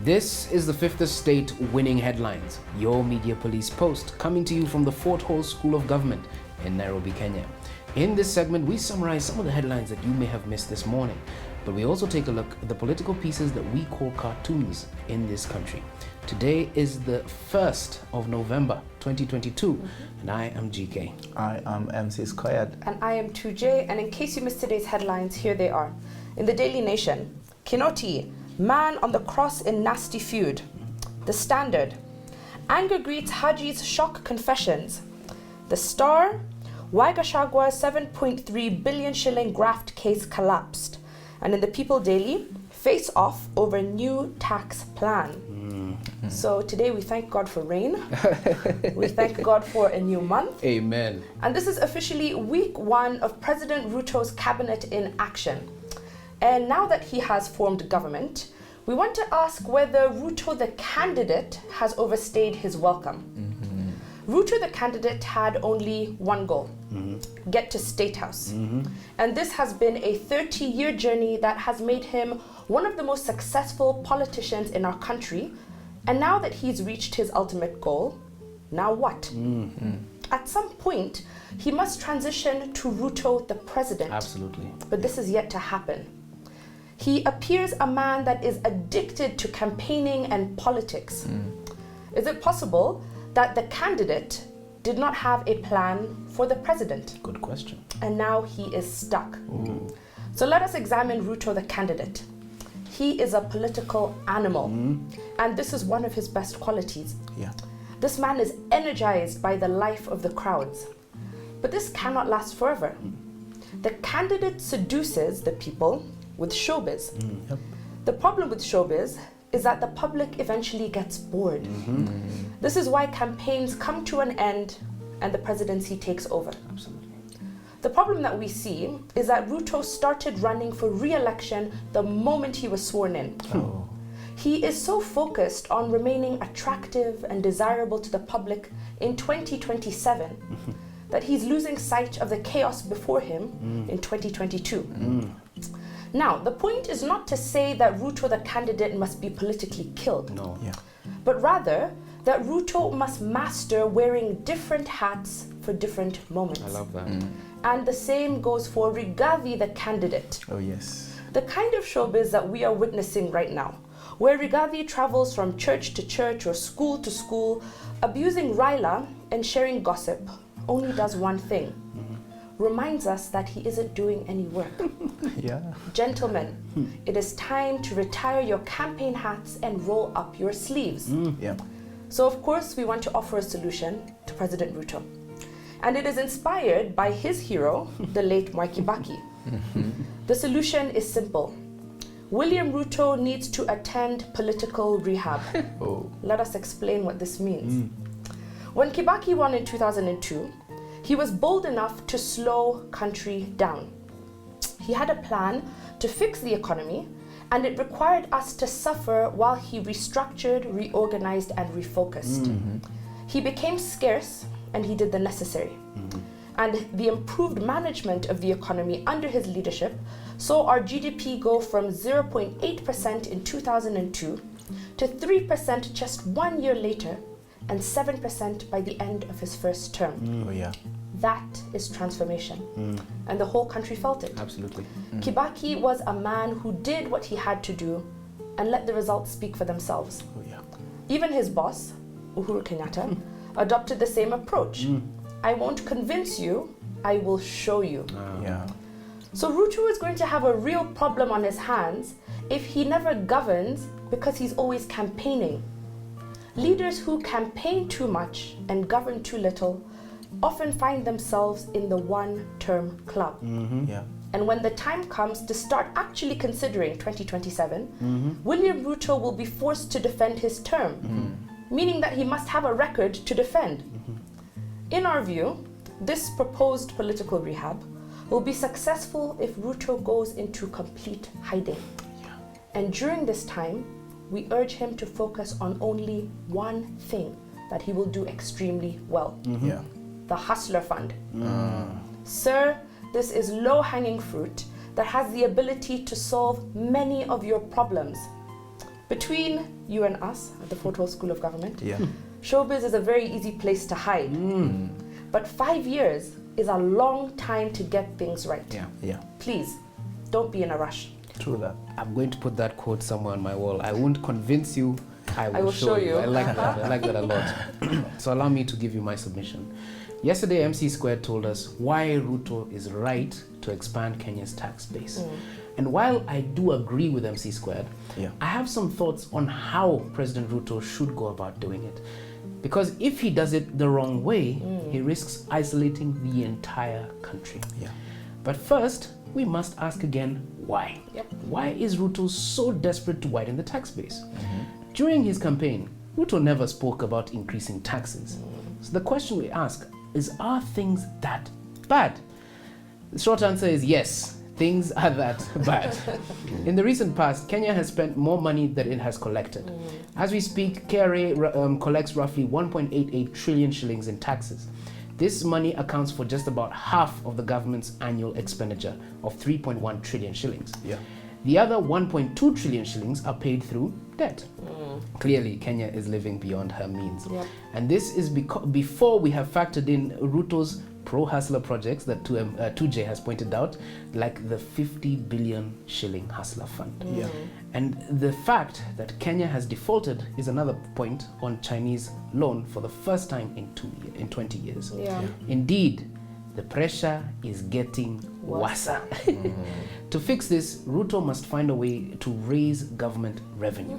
This is the Fifth Estate Winning Headlines, your media police post, coming to you from the Fort Hall School of Government in Nairobi, Kenya. In this segment, we summarize some of the headlines that you may have missed this morning, but we also take a look at the political pieces that we call cartoons in this country. Today is the 1st of November, 2022, and I am GK. I am MC Squared. And I am 2J, and in case you missed today's headlines, here they are. In the Daily Nation, Kinoti, man on the cross in nasty feud. The Standard, anger greets Haji's shock confessions. The Star, why Gachagwa's 7.3 billion shilling graft case collapsed. And in the People Daily, face off over new tax plan. So today we thank God for rain. We thank God for a new month. Amen. And this is officially week 1 of President Ruto's cabinet in action. And now that he has formed government, we want to ask whether Ruto the candidate has overstayed his welcome. Ruto the candidate had only one goal, get to State House. And this has been a 30-year journey that has made him one of the most successful politicians in our country. And now that he's reached his ultimate goal, now what? At some point, he must transition to Ruto the president. Absolutely. But this is yet to happen. He appears a man that is addicted to campaigning and politics. Is it possible that the candidate did not have a plan for the president? Good question. And now he is stuck. So let us examine Ruto the candidate. He is a political animal, and this is one of his best qualities. This man is energized by the life of the crowds. But this cannot last forever. The candidate seduces the people with showbiz. The problem with showbiz is that the public eventually gets bored. This is why campaigns come to an end and the presidency takes over. Absolutely. The problem that we see is that Ruto started running for re-election the moment he was sworn in. He is so focused on remaining attractive and desirable to the public in 2027 that he's losing sight of the chaos before him in 2022. Now, the point is not to say that Ruto the candidate must be politically killed. No. But rather that Ruto must master wearing different hats for different moments. I love that. And the same goes for Rigathi the candidate. Oh, yes. The kind of showbiz that we are witnessing right now, where Rigathi travels from church to church or school to school, abusing Raila and sharing gossip, only does one thing. Reminds us that he isn't doing any work. Gentlemen, it is time to retire your campaign hats and roll up your sleeves. So of course we want to offer a solution to President Ruto. And it is inspired by his hero, the late Mwai Kibaki. The solution is simple. William Ruto needs to attend political rehab. Let us explain what this means. When Kibaki won in 2002, he was bold enough to slow country down. He had a plan to fix the economy, and it required us to suffer while he restructured, reorganized, and refocused. He became scarce, and he did the necessary. And the improved management of the economy under his leadership saw our GDP go from 0.8% in 2002 to 3% just 1 year later, and 7% by the end of his first term. That is transformation. And the whole country felt it. Absolutely. Kibaki was a man who did what he had to do and let the results speak for themselves. Even his boss, Uhuru Kenyatta, adopted the same approach. I won't convince you, I will show you. So Ruto is going to have a real problem on his hands if he never governs because he's always campaigning. Leaders who campaign too much and govern too little often find themselves in the one-term club. And when the time comes to start actually considering 2027, William Ruto will be forced to defend his term, meaning that he must have a record to defend. In our view, this proposed political rehab will be successful if Ruto goes into complete hiding. And during this time, we urge him to focus on only one thing that he will do extremely well. The Hustler Fund. Sir, this is low-hanging fruit that has the ability to solve many of your problems. Between you and us at the Fort Hall School of Government, Yeah. showbiz is a very easy place to hide. But 5 years is a long time to get things right. Yeah. Yeah. Please, don't be in a rush. True that. I'm going to put that quote somewhere on my wall. I won't convince you. I will show you. I like that. I like that a lot. So allow me to give you my submission. Yesterday, MC Squared told us why Ruto is right to expand Kenya's tax base. And while I do agree with MC Squared, Yeah. I have some thoughts on how President Ruto should go about doing it. Because if he does it the wrong way, he risks isolating the entire country. Yeah. But first, we must ask again, why? Yep. Why is Ruto so desperate to widen the tax base? During his campaign, Ruto never spoke about increasing taxes. So the question we ask is, are things that bad? The short answer is yes, things are that bad. In the recent past, Kenya has spent more money than it has collected. As we speak, KRA collects roughly 1.88 trillion shillings in taxes. This money accounts for just about half of the government's annual expenditure of 3.1 trillion shillings. Yeah. The other 1.2 trillion shillings are paid through debt. Clearly, Kenya is living beyond her means. Yep. And this is before we have factored in Ruto's pro-hustler projects that 2J has pointed out, like the 50 billion shilling hustler fund. Yeah. And the fact that Kenya has defaulted is another point on Chinese loan for the first time in 20 years. Yeah. Indeed, the pressure is getting worse. To fix this, Ruto must find a way to raise government revenue.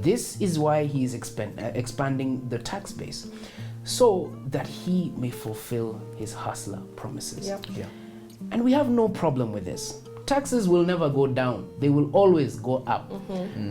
This is why he is expanding the tax base, so that he may fulfill his hustler promises. Yep. Yeah. And we have no problem with this. Taxes will never go down. They will always go up.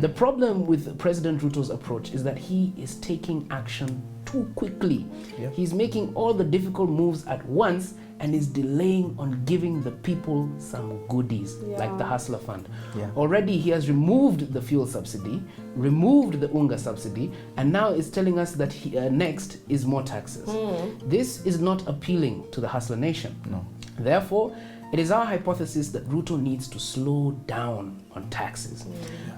The problem with President Ruto's approach is that he is taking action too quickly. Yep. He's making all the difficult moves at once and is delaying on giving the people some goodies, like the hustler fund. Yeah. Already he has removed the fuel subsidy, removed the unga subsidy, and now is telling us that next is more taxes. This is not appealing to the hustler nation. No. Therefore, it is our hypothesis that Ruto needs to slow down on taxes.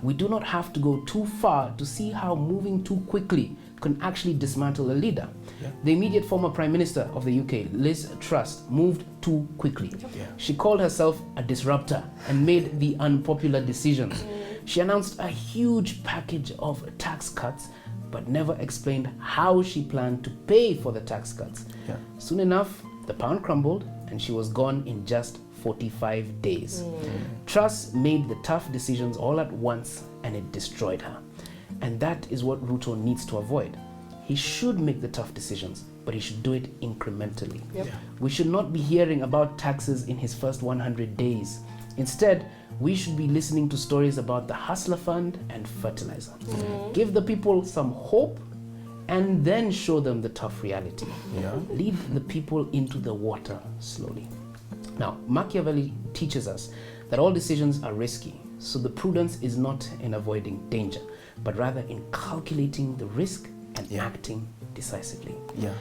We do not have to go too far to see how moving too quickly can actually dismantle a leader. Yeah. The immediate former Prime Minister of the UK, Liz Truss, moved too quickly. Yeah. She called herself a disruptor and made the unpopular decisions. She announced a huge package of tax cuts, but never explained how she planned to pay for the tax cuts. Yeah. Soon enough, the pound crumbled and she was gone in just 45 days. Truss made the tough decisions all at once and it destroyed her. And that is what Ruto needs to avoid. He should make the tough decisions, but he should do it incrementally. Yep. Yeah. We should not be hearing about taxes in his first 100 days. Instead, we should be listening to stories about the hustler fund and fertilizer. Give the people some hope and then show them the tough reality. Yeah. Lead the people into the water slowly. Now, Machiavelli teaches us that all decisions are risky, so the prudence is not in avoiding danger, but rather in calculating the risk and acting decisively. Yeah.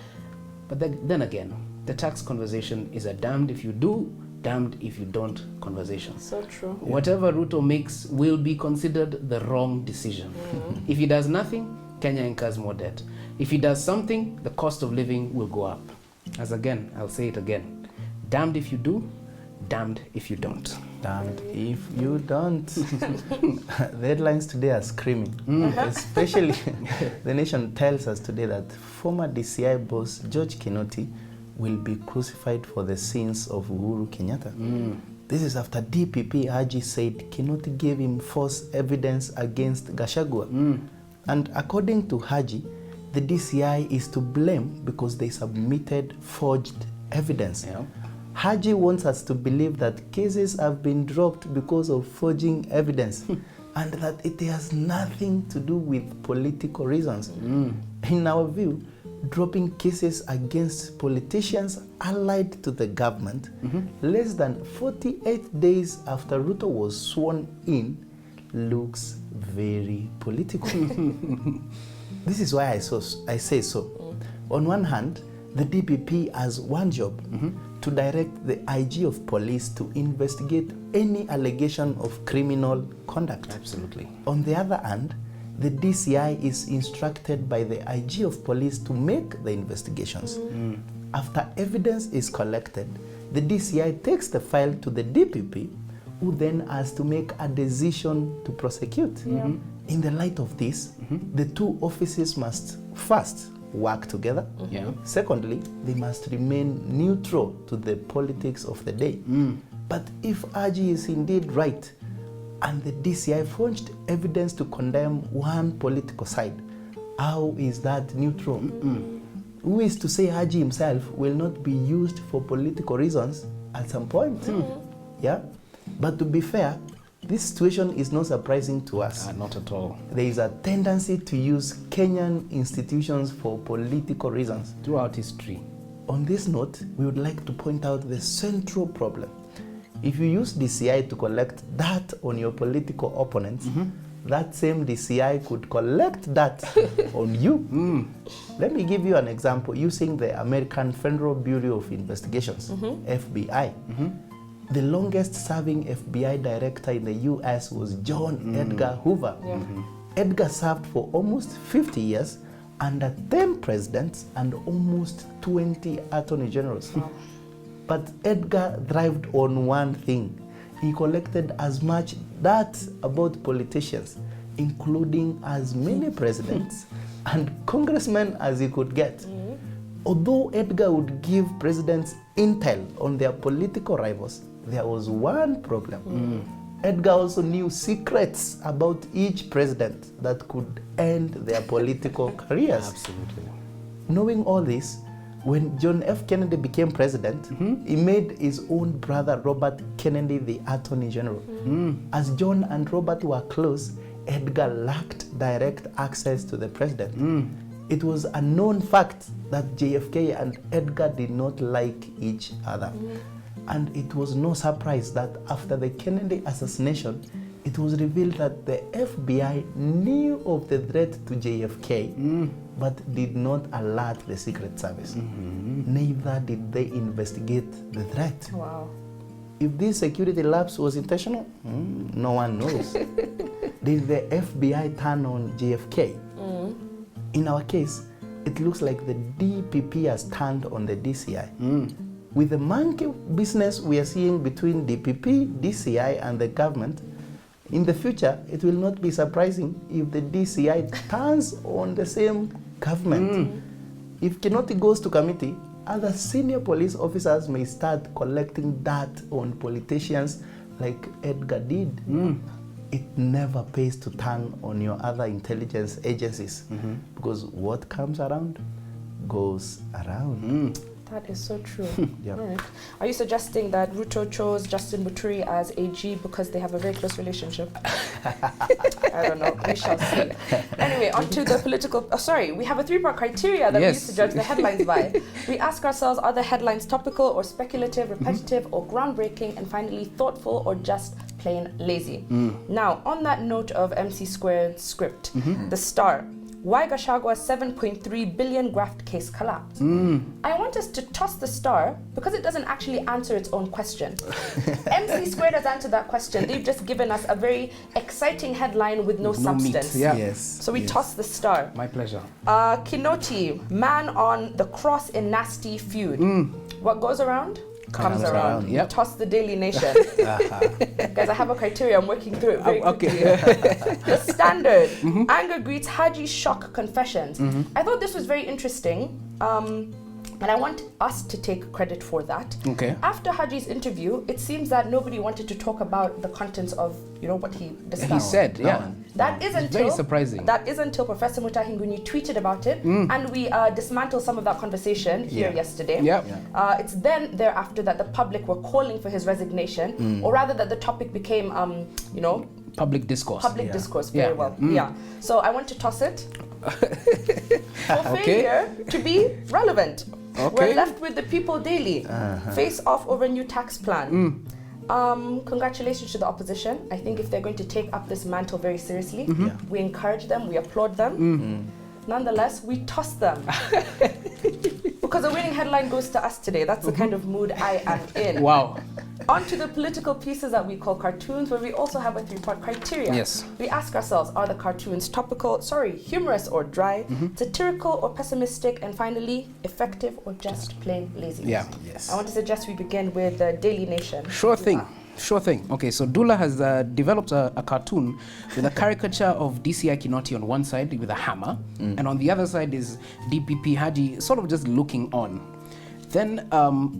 But then again, the tax conversation is a damned if you do, damned if you don't conversation. So true. Whatever Ruto makes will be considered the wrong decision. If he does nothing, Kenya incurs more debt. If he does something, the cost of living will go up. As again, I'll say it again. Damned if you do, damned if you don't. Damned if you don't. The headlines today are screaming. Especially, the nation tells us today that former DCI boss George Kinoti will be crucified for the sins of Uhuru Kenyatta. This is after DPP Haji said Kinoti gave him false evidence against Gachagua. And according to Haji, the DCI is to blame because they submitted forged evidence. Yeah. Haji wants us to believe that cases have been dropped because of forging evidence and that it has nothing to do with political reasons. In our view, dropping cases against politicians allied to the government less than 48 days after Ruto was sworn in looks very political. This is why I say so. On one hand, the DPP has one job, to direct the IG of police to investigate any allegation of criminal conduct. Absolutely. On the other hand, the DCI is instructed by the IG of police to make the investigations. After evidence is collected, the DCI takes the file to the DPP, who then has to make a decision to prosecute. In the light of this, the two offices must first work together. Secondly, they must remain neutral to the politics of the day. But if RG is indeed right, and the DCI forged evidence to condemn one political side, how is that neutral? Who is to say RG himself will not be used for political reasons at some point? Yeah? But to be fair, this situation is not surprising to us. Not at all. There is a tendency to use Kenyan institutions for political reasons. Throughout history. On this note, we would like to point out the central problem. If you use DCI to collect that on your political opponents, that same DCI could collect that on you. Let me give you an example using the American Federal Bureau of Investigations, FBI. The longest serving FBI director in the US was John Edgar Hoover. Edgar served for almost 50 years under 10 presidents and almost 20 attorney generals. But Edgar thrived on one thing. He collected as much data about politicians, including as many presidents and congressmen as he could get. Although Edgar would give presidents intel on their political rivals, there was one problem. Edgar also knew secrets about each president that could end their political careers. Absolutely. Knowing all this, when John F. Kennedy became president, he made his own brother Robert Kennedy the Attorney General. As John and Robert were close, Edgar lacked direct access to the president. It was a known fact that JFK and Edgar did not like each other. And it was no surprise that after the Kennedy assassination, it was revealed that the FBI knew of the threat to JFK, but did not alert the Secret Service. Neither did they investigate the threat. Wow. If this security lapse was intentional, no one knows. Did the FBI turn on JFK? In our case, it looks like the DPP has turned on the DCI. With the monkey business we are seeing between DPP, DCI, and the government, in the future, it will not be surprising if the DCI turns on the same government. If Kinoti goes to committee, other senior police officers may start collecting data on politicians like Edgar did. It never pays to turn on your other intelligence agencies because what comes around goes around. That is so true. Yeah. All right. Are you suggesting that Ruto chose Justin Muturi as AG because they have a very close relationship? I don't know. We shall see. Anyway, on to the political... we have a 3-part criteria that we use to judge the headlines by. We ask ourselves, are the headlines topical or speculative, repetitive or groundbreaking, and finally, thoughtful or just plain lazy? Now, on that note of MC Squared's script, The Star, why Gachagwa's 7.3 billion graft case collapsed. I want us to toss The Star because it doesn't actually answer its own question. MC Squared has answered that question. They've just given us a very exciting headline with no substance. Meat. Yeah. Yes. So we toss The Star. My pleasure. Kinoti, man on the cross in nasty feud. What goes around? Comes around. Yep. Toss the Daily Nation. Guys, I have a criteria. I'm working through it very quickly. The Standard. Anger greets Haji's shock confessions. I thought this was very interesting. And I want us to take credit for that. Okay. After Haji's interview, it seems that nobody wanted to talk about the contents of, what he discussed. He said, yeah. That is until very surprising. That is until Professor Mutahingunyi tweeted about it, and we dismantled some of that conversation here yesterday. It's then thereafter that the public were calling for his resignation, or rather that the topic became, public discourse. Public discourse, very well. So I want to toss it for failure to be relevant. We're left with the People Daily. Face off over new tax plan. Congratulations to the opposition. I think if they're going to take up this mantle very seriously, we encourage them, we applaud them. Nonetheless, we toss them. Because the winning headline goes to us today. That's the kind of mood I am in. Wow. On to the political pieces that we call cartoons, where we also have a 3-part criteria. Yes. We ask ourselves, are the cartoons humorous or dry, satirical or pessimistic, and finally, effective or just plain lazy? Yeah. Yes. I want to suggest we begin with the Daily Nation. Sure thing. Okay, so Dula has developed a cartoon with a caricature of DCI Kinoti on one side with a hammer, and on the other side is DPP Haji sort of just looking on. Then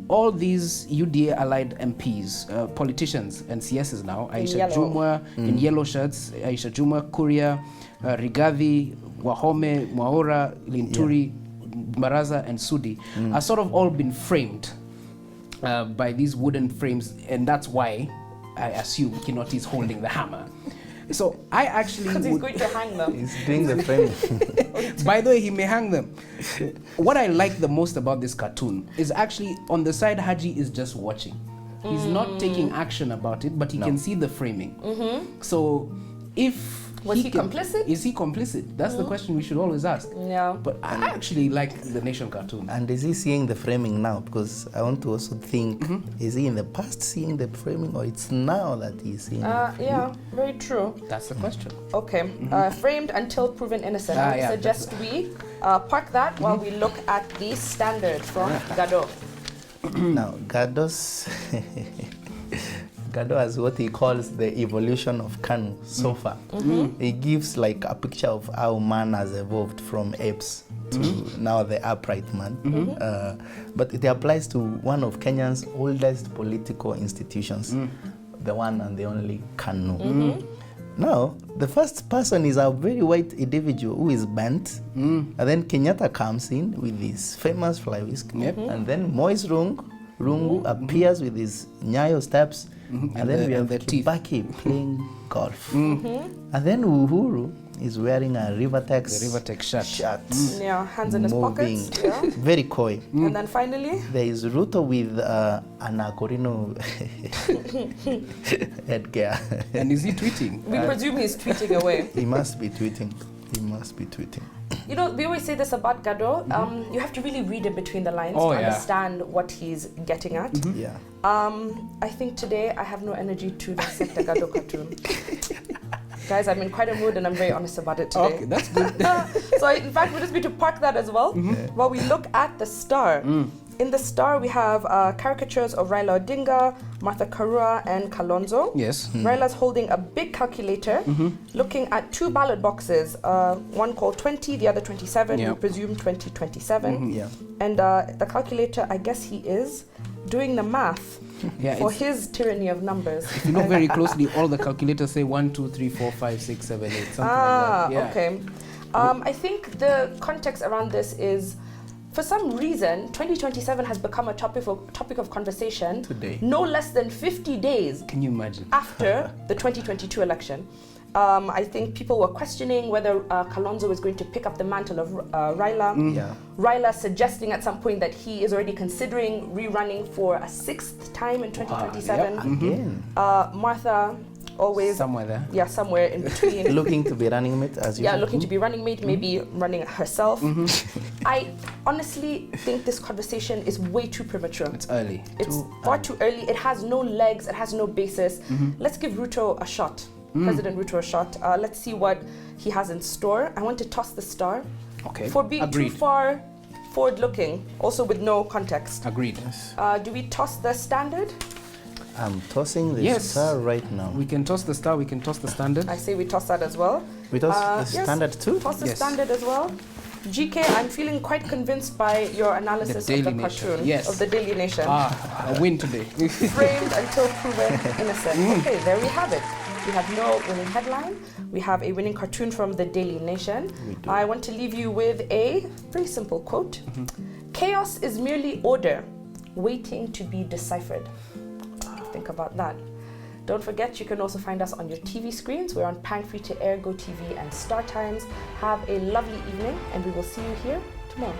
all these UDA allied MPs, politicians and CSs now, Aisha Jumwa in yellow shirts, Aisha Jumwa, Kuria, Rigathi, Wahome, Mwaura, Linturi, Baraza and Sudi are sort of all been framed by these wooden frames, and that's why I assume Kinoti is holding the hammer. So I actually... Because he's going to hang them. He's doing the framing. By the way, he may hang them. What I like the most about this cartoon is actually on the side, Haji is just watching. He's not taking action about it, but he can see the framing. So if... Was he complicit? Is he complicit? That's the question we should always ask. Yeah. But I actually like the Nation cartoon. And is he seeing the framing now? Because I want to also think, is he in the past seeing the framing, or it's now that he's seeing it? Yeah, very true. That's the question. Okay, framed until proven innocent. I yeah, suggest we park that while we look at the standard from Gado. Now, Gado has what he calls the evolution of KANU so far. He gives like a picture of how man has evolved from apes to now the upright man. But it applies to one of Kenya's oldest political institutions, the one and the only KANU. Now, the first person is a very white individual who is bent, and then Kenyatta comes in with his famous fly whisk, and then Moise Rungu appears with his Nyayo steps, and then we have Kibaki playing golf. And then Uhuru is wearing a Rivertex shirt. Yeah, hands in his pockets. Yeah. Very coy. And then finally? There is Ruto with an Akorino headgear. And is he tweeting? We presume he's tweeting away. He must be tweeting. You know, we always say this about Gado. You have to really read in between the lines to understand what he's getting at. Yeah. I think today I have no energy to dissect the Gado cartoon. Guys, I'm in quite a mood and I'm very honest about it today. Okay, that's good. So in fact, we just need to park that as well while we look at the star. In the star, we have caricatures of Raila Odinga, Martha Karua, and Kalonzo. Yes. Raila's holding a big calculator, looking at 2 ballot boxes, one called 20, the other 27, we presume 2027. And the calculator, I guess he is doing the math for his tyranny of numbers. If you look very closely, all the calculators say 1, 2, 3, 4, 5, 6, 7, 8, something like that. Yeah. Okay. I think the context around this is, for some reason, 2027 has become a topic of conversation today, no less than 50 days. Can you imagine? After the 2022 election. I think people were questioning whether Kalonzo is going to pick up the mantle of Raila. Raila suggesting at some point that he is already considering rerunning for a 6th time in 2027. Again. Martha always somewhere there. Yeah, somewhere in between. Looking to be running mate as usual. Yeah, looking to be running mate, maybe running herself. I honestly think this conversation is way too premature. It's early. It's far too early. It has no legs. It has no basis. Let's give Ruto a shot. President Ruto a shot. Let's see what he has in store. I want to toss the star. Okay. For being too far forward-looking, also with no context. Agreed. Do we toss the standard? I'm tossing the star right now. We can toss the star, we can toss the standard. I say we toss that as well. We toss the standard too? Toss the standard as well. GK, I'm feeling quite convinced by your analysis of the cartoon of the Daily Nation. A win today. Framed until proven innocent. Okay, there we have it. We have no winning headline. We have a winning cartoon from the Daily Nation. I want to leave you with a very simple quote. Chaos is merely order, waiting to be deciphered. Think about that. Don't forget, you can also find us on your TV screens. We're on Pang Free to Air, Go TV, and Star Times. Have a lovely evening, and we will see you here tomorrow.